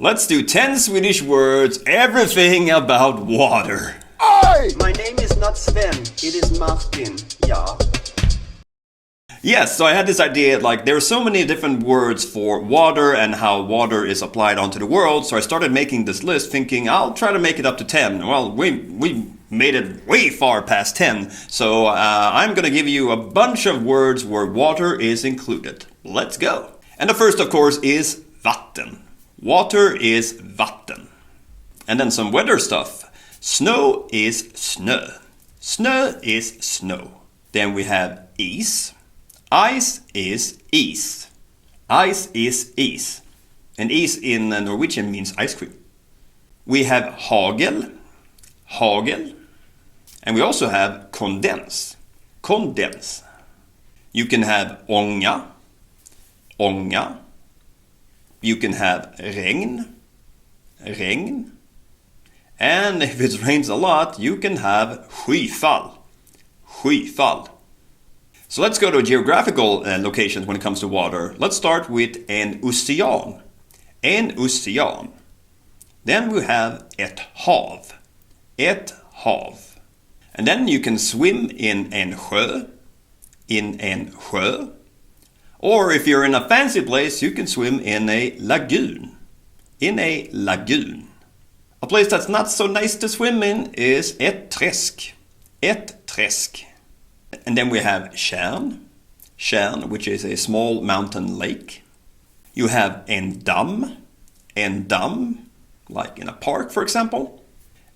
Let's do 10 Swedish words, everything about water. Oi! My name is not Sven, it is Martin, yeah. Yes, so I had this idea, like there are so many different words for water and how water is applied onto the world, so I started making this list thinking I'll try to make it up to 10. Well, we made it way far past 10, so I'm gonna give you a bunch of words where water is included. Let's go! And the first, of course, is vatten. Water is vatten. And then some weather stuff. Snow is snö. Snö is snow. Then we have is. Ice is is. Ice is is. And is in Norwegian means ice cream. We have hagel. Hagel. And we also have kondens. Kondens. You can have ånga. Ånga. You can have regn. Regn. And if it rains a lot, you can have skyfal. Skyfal. So let's go to geographical locations when it comes to water. Let's start with en ocean. En ocean. Then we have ett hav. Ett hav. And then you can swim in en sjö. In en sjö. Or if you're in a fancy place, you can swim in a lagoon. In a lagoon. A place that's not so nice to swim in is ett träsk. Ett träsk. And then we have tjärn. Tjärn, which is a small mountain lake. You have en damm. En damm, like in a park, for example.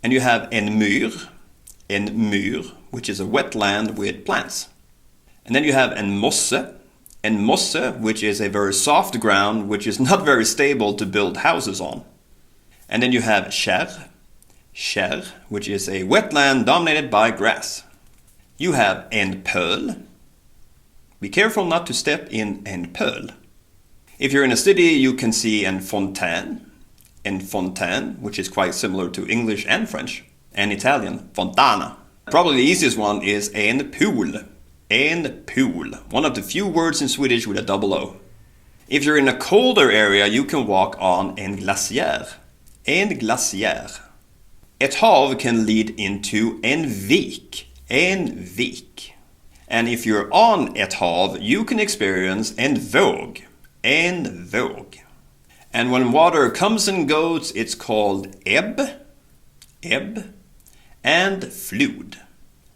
And you have en myr. En myr, which is a wetland with plants. And then you have en mosse. En mosse, which is a very soft ground, which is not very stable to build houses on. And then you have kärr. Kärr, which is a wetland dominated by grass. You have en pöl. Be careful not to step in en pöl. If you're in a city, you can see en fontän. En fontän, which is quite similar to English and French. And Italian, fontana. Probably the easiest one is en pool. En pool. One of the few words in Swedish with a double O. If you're in a colder area, you can walk on en glaciär. En glaciär. Ett hav can lead into en vik. En vik. And if you're on ett hav, you can experience en våg. En våg. And when water comes and goes, it's called ebb. Ebb. And flod.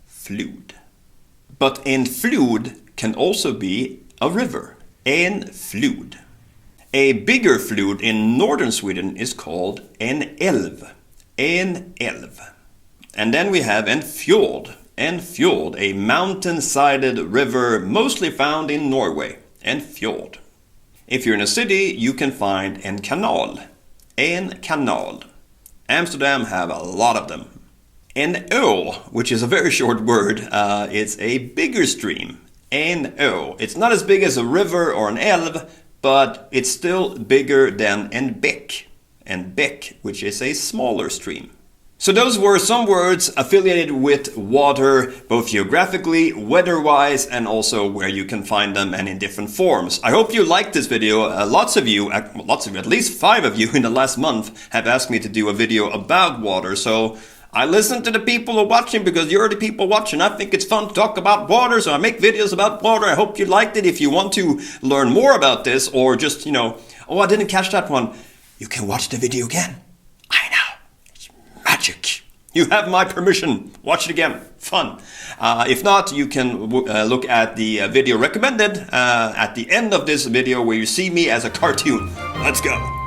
Flod. But en flod can also be a river. En flod. A bigger flod in northern Sweden is called en älv. En älv. And then we have en fjord. En fjord, a mountain-sided river mostly found in Norway. En fjord. If you're in a city, you can find en kanal. En kanal. Amsterdam have a lot of them. En å, which is a very short word, it's a bigger stream. En å. It's not as big as a river or an älv, but it's still bigger than en bäck. En bäck, which is a smaller stream. So those were some words affiliated with water, both geographically, weather-wise, and also where you can find them and in different forms. I hope you liked this video. Lots of you, at least 5 of you in the last month have asked me to do a video about water, so I listen to the people who are watching because you're the people watching. I think it's fun to talk about water, so I make videos about water. I hope you liked it. If you want to learn more about this or just, oh, I didn't catch that one, you can watch the video again. I know. It's magic. You have my permission. Watch it again. Fun. If not, you can look at the video recommended at the end of this video where you see me as a cartoon. Let's go.